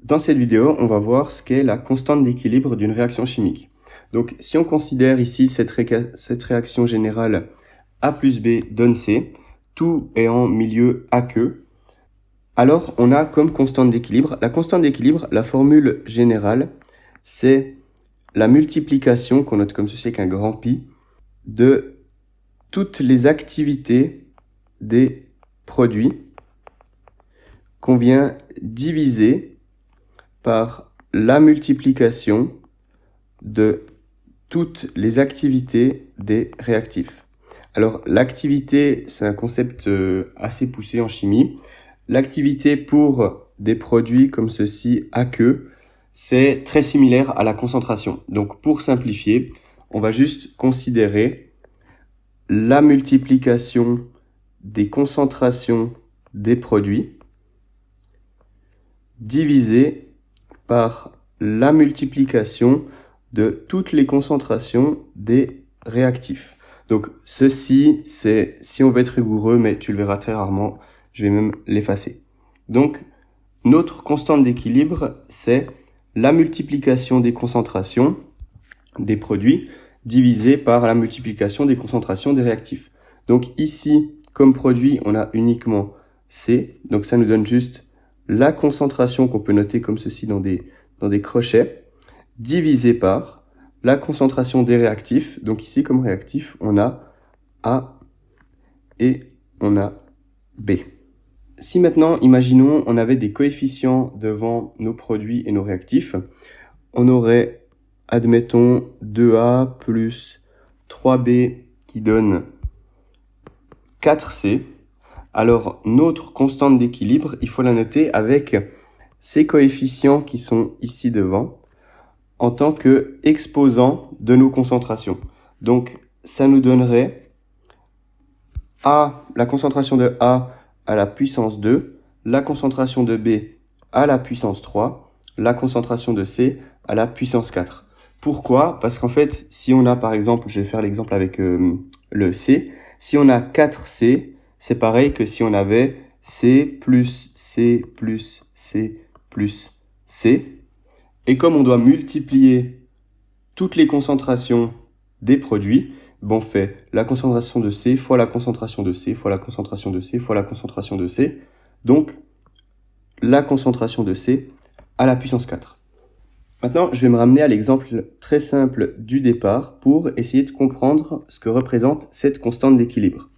Dans cette vidéo, on va voir ce qu'est la constante d'équilibre d'une réaction chimique. Donc, si on considère ici cette réaction générale A plus B donne C, tout est en milieu aqueux, alors on a comme constante d'équilibre, la constante d'équilibre, la formule générale, c'est la multiplication, qu'on note comme ceci avec un grand pi, de toutes les activités des produits qu'on vient diviser par la multiplication de toutes les activités des réactifs. Alors, l'activité, c'est un concept assez poussé en chimie. L'activité pour des produits comme ceci, aqueux, c'est très similaire à la concentration. Donc, pour simplifier, on va juste considérer la multiplication des concentrations des produits divisée par la multiplication de toutes les concentrations des réactifs. Donc ceci, c'est si on veut être rigoureux, mais tu le verras très rarement, je vais même l'effacer. Donc notre constante d'équilibre, c'est la multiplication des concentrations des produits divisée par la multiplication des concentrations des réactifs. Donc ici, comme produit, on a uniquement C, donc ça nous donne juste la concentration qu'on peut noter comme ceci dans des crochets, divisé par la concentration des réactifs. Donc ici, comme réactif, on a A et on a B. Si maintenant, imaginons, on avait des coefficients devant nos produits et nos réactifs, on aurait, admettons, 2A plus 3B qui donne 4C. Alors, notre constante d'équilibre, il faut la noter avec ces coefficients qui sont ici devant en tant que exposants de nos concentrations. Donc, ça nous donnerait la concentration de A à la puissance 2, la concentration de B à la puissance 3, la concentration de C à la puissance 4. Pourquoi? Parce qu'en fait, si on a par exemple, je vais faire l'exemple avec le C, si on a 4C, c'est pareil que si on avait C plus C plus C plus C. Et comme on doit multiplier toutes les concentrations des produits, on fait la concentration de C fois la concentration de C fois la concentration de C fois la concentration de C. Donc, la concentration de C à la puissance 4. Maintenant, je vais me ramener à l'exemple très simple du départ pour essayer de comprendre ce que représente cette constante d'équilibre.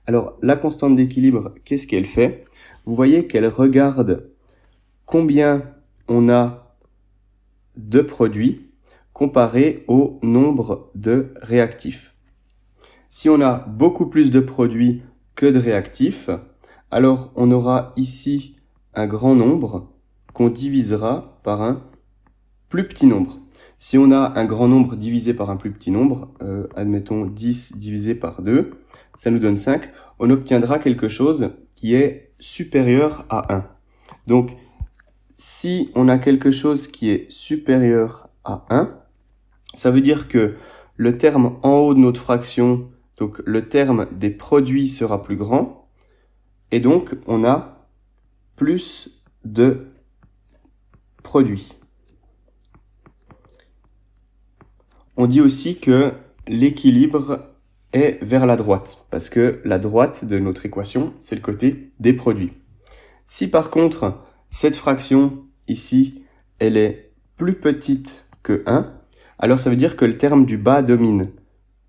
Alors, la constante d'équilibre, qu'est-ce qu'elle fait? Vous voyez qu'elle regarde combien on a de produits comparé au nombre de réactifs. Si on a beaucoup plus de produits que de réactifs, alors on aura ici un grand nombre qu'on divisera par un plus petit nombre. Si on a un grand nombre divisé par un plus petit nombre, admettons 10 divisé par 2, ça nous donne 5, on obtiendra quelque chose qui est supérieur à 1. Donc, si on a quelque chose qui est supérieur à 1, ça veut dire que le terme en haut de notre fraction, donc le terme des produits sera plus grand, et donc on a plus de produits. On dit aussi que l'équilibre est vers la droite, parce que la droite de notre équation, c'est le côté des produits. Si par contre, cette fraction ici, elle est plus petite que 1, alors ça veut dire que le terme du bas domine.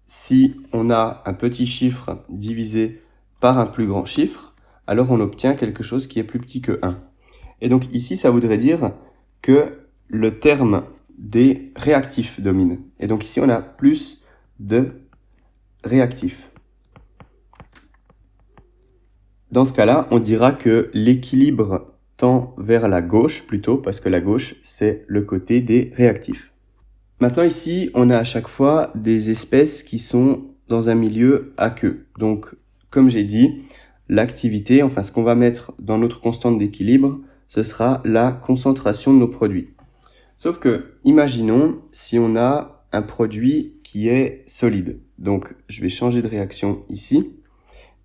Si on a un petit chiffre divisé par un plus grand chiffre, alors on obtient quelque chose qui est plus petit que 1. Et donc ici, ça voudrait dire que le terme des réactifs domine. Et donc ici, on a plus de réactifs. Dans ce cas-là, on dira que l'équilibre tend vers la gauche plutôt, parce que la gauche, c'est le côté des réactifs. Maintenant ici, on a à chaque fois des espèces qui sont dans un milieu aqueux. Donc, comme j'ai dit, l'activité, enfin ce qu'on va mettre dans notre constante d'équilibre, ce sera la concentration de nos produits. Sauf que, imaginons si on a un produit qui est solide. Donc, je vais changer de réaction ici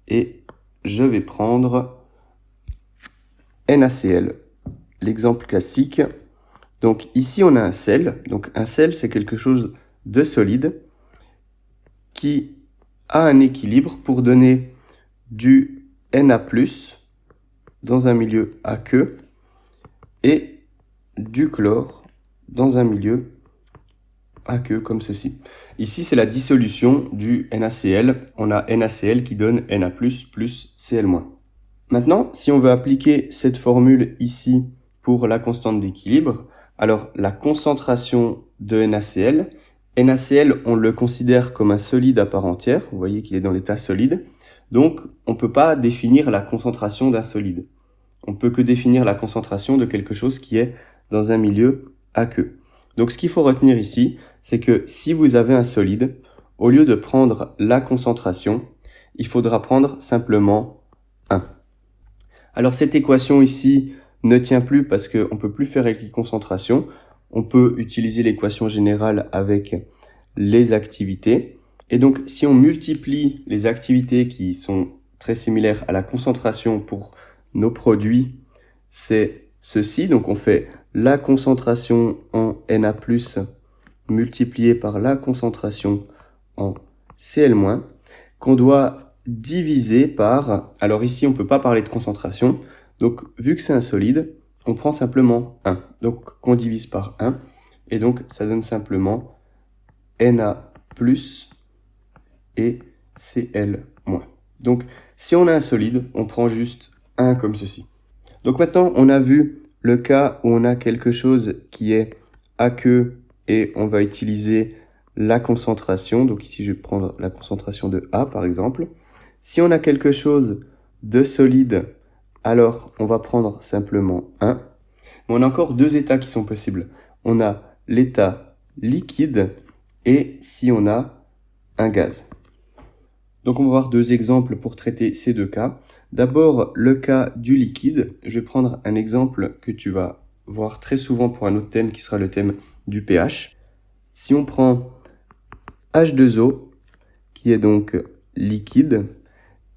et je vais prendre NaCl. L'exemple classique, Donc ici, on a un sel. Donc un sel, c'est quelque chose de solide qui a un équilibre pour donner du Na+, dans un milieu aqueux, et du chlore dans un milieu aqueux, comme ceci. Ici, c'est la dissolution du NaCl. On a NaCl qui donne Na+, plus Cl-. Maintenant, si on veut appliquer cette formule ici pour la constante d'équilibre, alors la concentration de NaCl, on le considère comme un solide à part entière. Vous voyez qu'il est dans l'état solide. Donc, on ne peut pas définir la concentration d'un solide. On ne peut que définir la concentration de quelque chose qui est dans un milieu aqueux. Donc, ce qu'il faut retenir ici, c'est que si vous avez un solide, au lieu de prendre la concentration, il faudra prendre simplement 1. Alors, cette équation ici ne tient plus parce qu'on ne peut plus faire avec les concentrations. On peut utiliser l'équation générale avec les activités. Et donc, si on multiplie les activités qui sont très similaires à la concentration pour nos produits, c'est ceci. Donc, on fait la concentration en Na+, multiplié par la concentration en Cl-, qu'on doit diviser par... Alors ici, on ne peut pas parler de concentration. Donc, vu que c'est un solide, on prend simplement 1. Donc, qu'on divise par 1. Et donc, ça donne simplement Na+, et Cl-. Donc, si on a un solide, on prend juste 1 comme ceci. Donc maintenant, on a vu le cas où on a quelque chose qui est aqueux et on va utiliser la concentration. Donc ici, je vais prendre la concentration de A par exemple. Si on a quelque chose de solide, alors on va prendre simplement 1. Mais on a encore deux états qui sont possibles. On a l'état liquide et si on a un gaz. Donc on va voir deux exemples pour traiter ces deux cas. D'abord, le cas du liquide. Je vais prendre un exemple que tu vas voir très souvent pour un autre thème qui sera le thème du pH. Si on prend H2O, qui est donc liquide,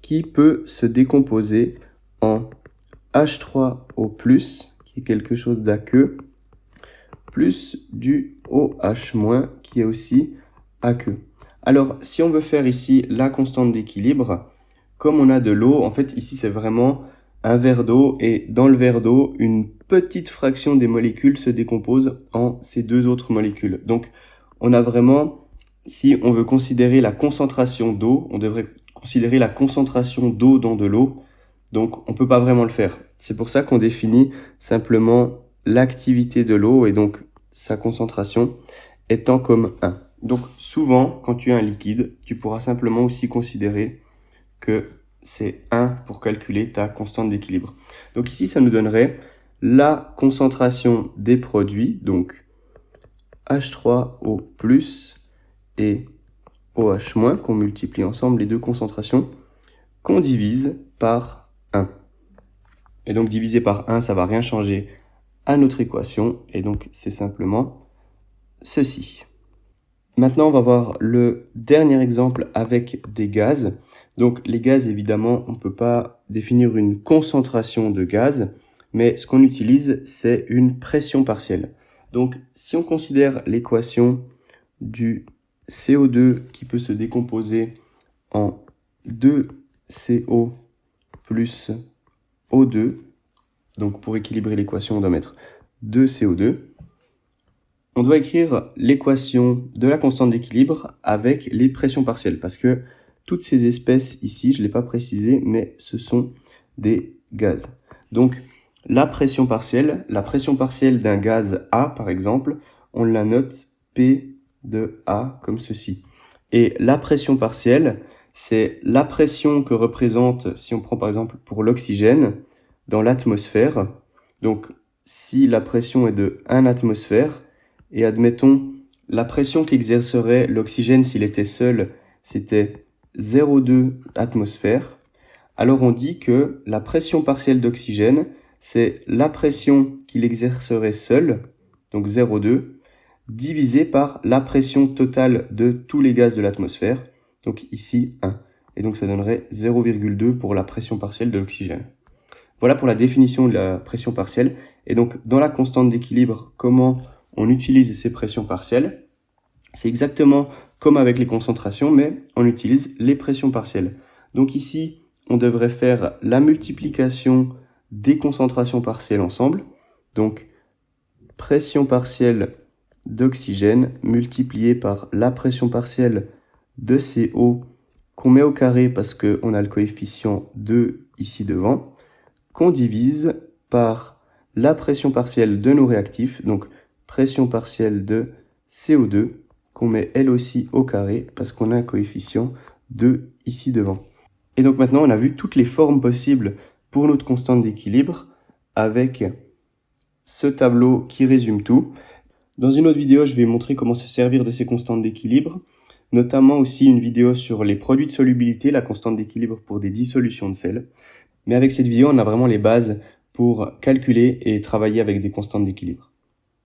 qui peut se décomposer en H3O+, qui est quelque chose d'aqueux, plus du OH-, qui est aussi aqueux. Alors, si on veut faire ici la constante d'équilibre, comme on a de l'eau, en fait, ici, c'est vraiment un verre d'eau. Et dans le verre d'eau, une petite fraction des molécules se décompose en ces deux autres molécules. Donc, on a vraiment, si on veut considérer la concentration d'eau, on devrait considérer la concentration d'eau dans de l'eau. Donc, on ne peut pas vraiment le faire. C'est pour ça qu'on définit simplement l'activité de l'eau et donc sa concentration étant comme 1. Donc souvent, quand tu as un liquide, tu pourras simplement aussi considérer que c'est 1 pour calculer ta constante d'équilibre. Donc ici, ça nous donnerait la concentration des produits, donc H3O+, et OH-, qu'on multiplie ensemble les deux concentrations, qu'on divise par 1. Et donc divisé par 1, ça ne va rien changer à notre équation, et donc c'est simplement ceci. Maintenant, on va voir le dernier exemple avec des gaz. Donc les gaz, évidemment, on ne peut pas définir une concentration de gaz, mais ce qu'on utilise, c'est une pression partielle. Donc si on considère l'équation du CO2 qui peut se décomposer en 2CO plus O2, donc pour équilibrer l'équation, on doit mettre 2CO2. On doit écrire l'équation de la constante d'équilibre avec les pressions partielles, parce que toutes ces espèces ici, je ne l'ai pas précisé, mais ce sont des gaz. Donc, la pression partielle d'un gaz A, par exemple, on la note P de A comme ceci. Et la pression partielle, c'est la pression que représente, si on prend par exemple pour l'oxygène, dans l'atmosphère. Donc, si la pression est de 1 atmosphère, et admettons, la pression qu'exercerait l'oxygène s'il était seul, c'était 0,2 atmosphère, alors on dit que la pression partielle d'oxygène, c'est la pression qu'il exercerait seul, donc 0,2, divisé par la pression totale de tous les gaz de l'atmosphère, donc ici 1. Et donc ça donnerait 0,2 pour la pression partielle de l'oxygène. Voilà pour la définition de la pression partielle. Et donc, dans la constante d'équilibre, comment on utilise ces pressions partielles? C'est exactement comme avec les concentrations, mais on utilise les pressions partielles. Donc ici, on devrait faire la multiplication des concentrations partielles ensemble. Donc, pression partielle d'oxygène multipliée par la pression partielle de CO qu'on met au carré parce qu'on a le coefficient 2 ici devant, qu'on divise par la pression partielle de nos réactifs, donc pression partielle de CO2, qu'on met elle aussi au carré parce qu'on a un coefficient 2 ici devant. Et donc maintenant, on a vu toutes les formes possibles pour notre constante d'équilibre avec ce tableau qui résume tout. Dans une autre vidéo, je vais montrer comment se servir de ces constantes d'équilibre, notamment aussi une vidéo sur les produits de solubilité, la constante d'équilibre pour des dissolutions de sel. Mais avec cette vidéo, on a vraiment les bases pour calculer et travailler avec des constantes d'équilibre.